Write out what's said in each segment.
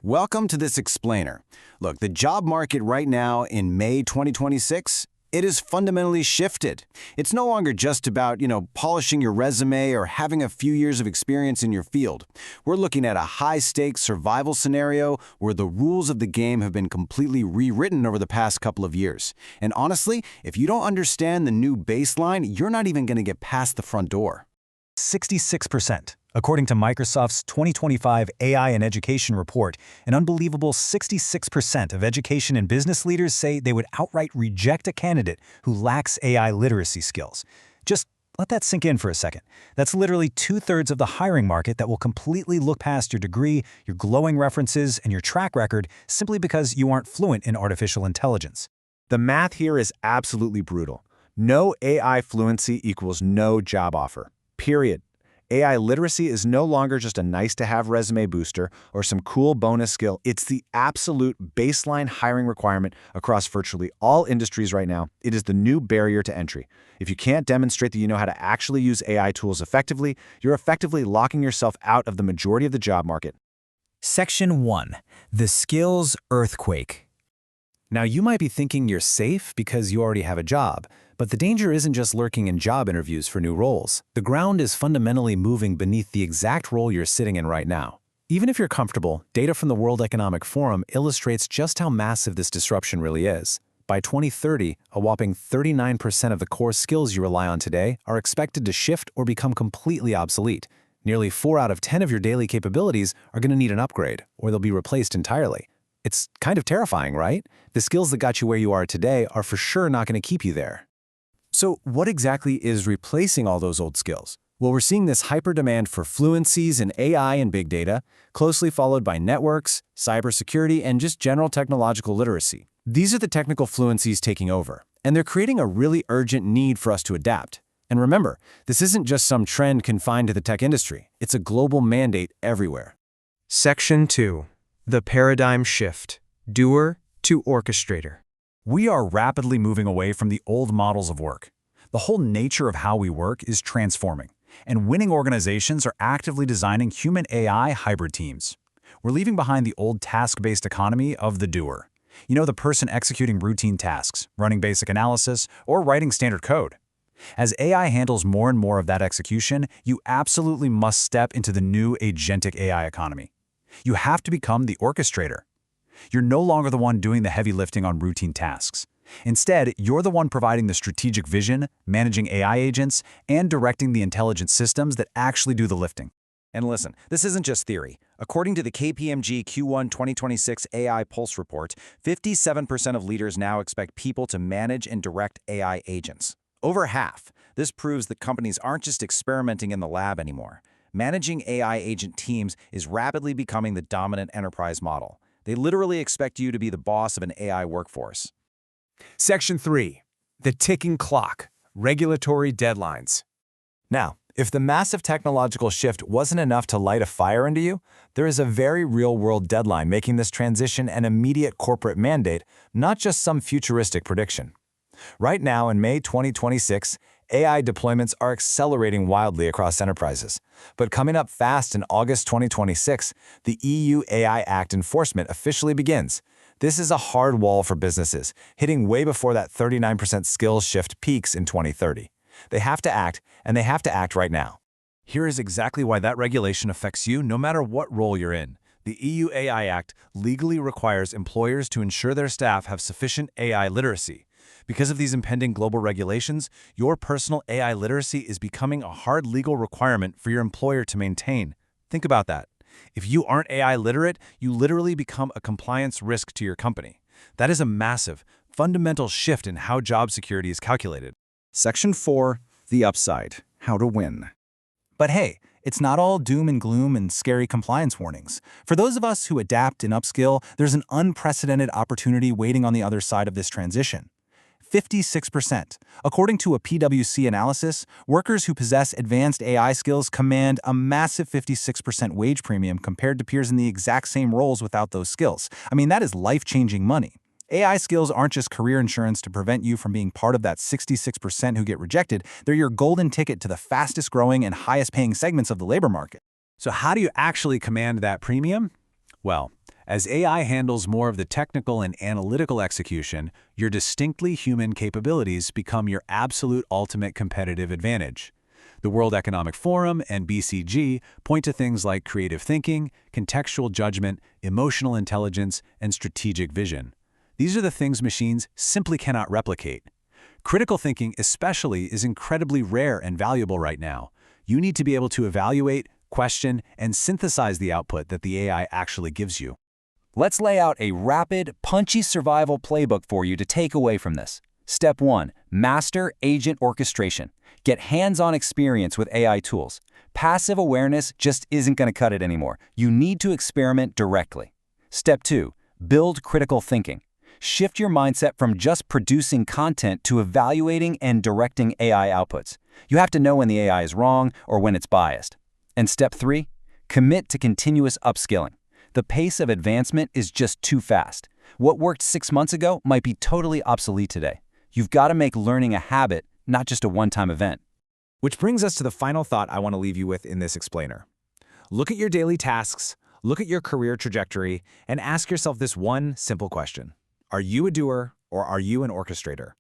Welcome to this explainer. Look, the job market right now in May 2026, it is fundamentally shifted. It's no longer just about, polishing your resume or having a few years of experience in your field. We're looking at a high-stakes survival scenario where the rules of the game have been completely rewritten over the past couple of years. And honestly, if you don't understand the new baseline, you're not even going to get past the front door. 66%. According to Microsoft's 2025 AI and Education report, an unbelievable 66% of education and business leaders say they would outright reject a candidate who lacks AI literacy skills. Just let that sink in for a second. That's literally 2/3 of the hiring market that will completely look past your degree, your glowing references, and your track record simply because you aren't fluent in artificial intelligence. The math here is absolutely brutal. No AI fluency equals no job offer. Period. AI literacy is no longer just a nice-to-have resume booster or some cool bonus skill. It's the absolute baseline hiring requirement across virtually all industries right now. It is the new barrier to entry. If you can't demonstrate that you know how to actually use AI tools effectively, you're effectively locking yourself out of the majority of the job market. Section 1. The Skills Earthquake. Now, you might be thinking you're safe because you already have a job, but the danger isn't just lurking in job interviews for new roles. The ground is fundamentally moving beneath the exact role you're sitting in right now. Even if you're comfortable, data from the World Economic Forum illustrates just how massive this disruption really is. By 2030, a whopping 39% of the core skills you rely on today are expected to shift or become completely obsolete. Nearly 4 out of 10 of your daily capabilities are going to need an upgrade, or they'll be replaced entirely. It's kind of terrifying, right? The skills that got you where you are today are for sure not going to keep you there. So what exactly is replacing all those old skills? Well, we're seeing this hyper-demand for fluencies in AI and big data, closely followed by networks, cybersecurity, and just general technological literacy. These are the technical fluencies taking over, and they're creating a really urgent need for us to adapt. And remember, this isn't just some trend confined to the tech industry. It's a global mandate everywhere. Section 2. The Paradigm Shift. Doer to Orchestrator. We are rapidly moving away from the old models of work. The whole nature of how we work is transforming, and winning organizations are actively designing human-AI hybrid teams. We're leaving behind the old task-based economy of the doer. The person executing routine tasks, running basic analysis, or writing standard code. As AI handles more and more of that execution, you absolutely must step into the new agentic AI economy. You have to become the orchestrator. You're no longer the one doing the heavy lifting on routine tasks. Instead, you're the one providing the strategic vision, managing AI agents, and directing the intelligent systems that actually do the lifting. And listen, this isn't just theory. According to the KPMG Q1 2026 AI Pulse report, 57% of leaders now expect people to manage and direct AI agents. Over half. This proves that companies aren't just experimenting in the lab anymore. Managing AI agent teams is rapidly becoming the dominant enterprise model. They literally expect you to be the boss of an AI workforce. Section 3. The Ticking Clock. Regulatory Deadlines. Now, if the massive technological shift wasn't enough to light a fire into you, there is a very real-world deadline making this transition an immediate corporate mandate, not just some futuristic prediction. Right now, in May 2026, AI deployments are accelerating wildly across enterprises. But coming up fast in August 2026, the EU AI Act enforcement officially begins. This is a hard wall for businesses, hitting way before that 39% skills shift peaks in 2030. They have to act, and they have to act right now. Here is exactly why that regulation affects you no matter what role you're in. The EU AI Act legally requires employers to ensure their staff have sufficient AI literacy. Because of these impending global regulations, your personal AI literacy is becoming a hard legal requirement for your employer to maintain. Think about that. If you aren't AI literate, you literally become a compliance risk to your company. That is a massive, fundamental shift in how job security is calculated. Section 4. The Upside. How to Win. But hey, it's not all doom and gloom and scary compliance warnings. For those of us who adapt and upskill, there's an unprecedented opportunity waiting on the other side of this transition. 56%. According to a PwC analysis, workers who possess advanced AI skills command a massive 56% wage premium compared to peers in the exact same roles without those skills. I mean, that is life-changing money. AI skills aren't just career insurance to prevent you from being part of that 66% who get rejected. They're your golden ticket to the fastest growing and highest paying segments of the labor market. So how do you actually command that premium? Well, As AI handles more of the technical and analytical execution, your distinctly human capabilities become your absolute ultimate competitive advantage. The World Economic Forum and BCG point to things like creative thinking, contextual judgment, emotional intelligence, and strategic vision. These are the things machines simply cannot replicate. Critical thinking especially is incredibly rare and valuable right now. You need to be able to evaluate, question, and synthesize the output that the AI actually gives you. Let's lay out a rapid, punchy survival playbook for you to take away from this. Step 1. Master agent orchestration. Get hands-on experience with AI tools. Passive awareness just isn't going to cut it anymore. You need to experiment directly. Step 2. Build critical thinking. Shift your mindset from just producing content to evaluating and directing AI outputs. You have to know when the AI is wrong or when it's biased. And step 3. Commit to continuous upskilling. The pace of advancement is just too fast. What worked 6 months ago might be totally obsolete today. You've got to make learning a habit, not just a one-time event. Which brings us to the final thought I want to leave you with in this explainer. Look at your daily tasks, look at your career trajectory, and ask yourself this one simple question. Are you a doer or are you an orchestrator?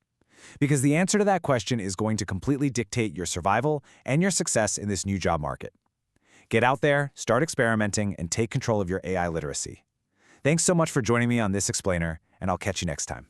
Because the answer to that question is going to completely dictate your survival and your success in this new job market. Get out there, start experimenting, and take control of your AI literacy. Thanks so much for joining me on this explainer, and I'll catch you next time.